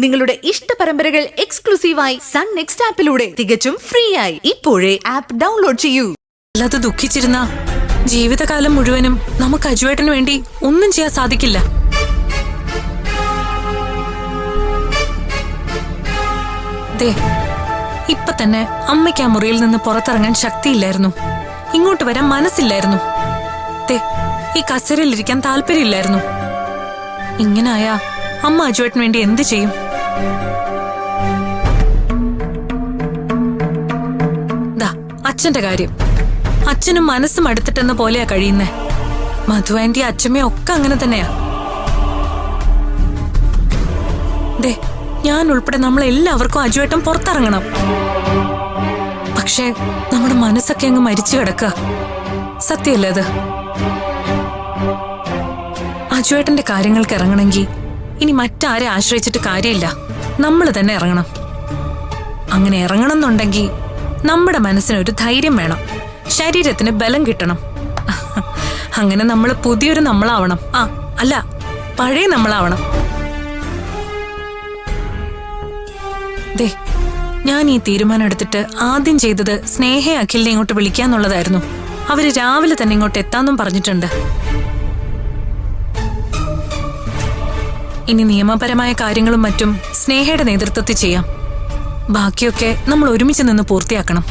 നിങ്ങളുടെ ഇഷ്ട പരമ്പരകൾ എക്സ്ക്ലൂസീവായി സൺ നെക്സ്റ്റ് ആപ്പിലൂടെ തികച്ചും ഫ്രീ ആയി ഇപ്പോഴേ ആപ്പ് ഡൗൺലോഡ് ചെയ്യൂ. അല്ലാതെ ദുഃഖിച്ചിരുന്ന ജീവിതകാലം മുഴുവനും നമുക്ക് അജുവേട്ടന് വേണ്ടി ഒന്നും ചെയ്യാൻ സാധിക്കില്ല. ദേ, ഇപ്പൊ തന്നെ അമ്മയ്ക്ക് ആ മുറിയിൽ നിന്ന് പുറത്തിറങ്ങാൻ ശക്തിയില്ലായിരുന്നു, ഇങ്ങോട്ട് വരാൻ മനസ്സില്ലായിരുന്നു. ദേ, ഈ കസേരയിലിരിക്കാൻ താല്പര്യമില്ലായിരുന്നു. ഇങ്ങനായ അമ്മ അജുവേട്ടന് വേണ്ടി എന്ത് ചെയ്യും? ദാ അച്ഛന്റെ കാര്യം, അച്ഛനും മനസ്സും അടുത്തിട്ടെന്ന പോലെയാ കഴിയുന്നേ. മധു ആന്റി അച്ഛമ്മയും ഒക്കെ അങ്ങനെ തന്നെയാ. ദേ, ഞാൻ ഉൾപ്പെടെ നമ്മളെല്ലാവർക്കും അജുവേട്ടൻ പുറത്തിറങ്ങണം. പക്ഷേ നമ്മുടെ മനസ്സൊക്കെ അങ്ങ് മരിച്ചു കിടക്കുക. സത്യമല്ലേ അത്? അജുവേട്ടന്റെ കാര്യങ്ങൾക്ക് ഇറങ്ങണമെങ്കിൽ ഇനി മറ്റാരെ ആശ്രയിച്ചിട്ട് കാര്യമില്ല, നമ്മൾ തന്നെ ഇറങ്ങണം. അങ്ങനെ ഇറങ്ങണം എന്നുണ്ടെങ്കിൽ നമ്മുടെ മനസ്സിനൊരു ധൈര്യം വേണം, ശരീരത്തിന് ബലം കിട്ടണം. അങ്ങനെ നമ്മൾ പുതിയൊരു നമ്മളാവണം. അല്ല, പഴയ നമ്മളാവണം. ദേ, ഞാൻ ഈ തീരുമാനം എടുത്തിട്ട് ആദ്യം ചെയ്തത് സ്നേഹയെ അഖിലിനെ ഇങ്ങോട്ട് വിളിക്കാന്നുള്ളതായിരുന്നു. അവര് രാവിലെ തന്നെ ഇങ്ങോട്ട് എത്താന്നും പറഞ്ഞിട്ടുണ്ട്. ഇനി നിയമപരമായ കാര്യങ്ങളും മറ്റും സ്നേഹയുടെ നേതൃത്വത്തിൽ ചെയ്യാം. ബാക്കിയൊക്കെ നമ്മൾ ഒരുമിച്ച് നിന്ന് പൂർത്തിയാക്കണം.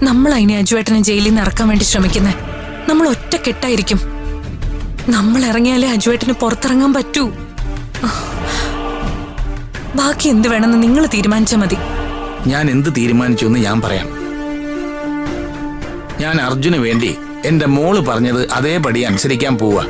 നമ്മൾ അതിനെ അജുവേട്ടനെ ജയിലിൽ നിന്ന് ഇറക്കാൻ വേണ്ടി ശ്രമിക്കുന്നേ. നമ്മൾ ഒറ്റക്കെട്ടായിരിക്കും. നമ്മൾ ഇറങ്ങിയാലേ അജുവേട്ടന് പുറത്തിറങ്ങാൻ പറ്റൂ. ബാക്കി എന്ത് വേണമെന്ന് നിങ്ങൾ തീരുമാനിച്ചാൽ മതി. ഞാൻ എന്ത് തീരുമാനിച്ചു എന്ന് ഞാൻ പറയാം. ഞാൻ അർജുന് വേണ്ടി എന്റെ മോള് പറഞ്ഞത് അതേപടി അനുസരിക്കാൻ പോവാ.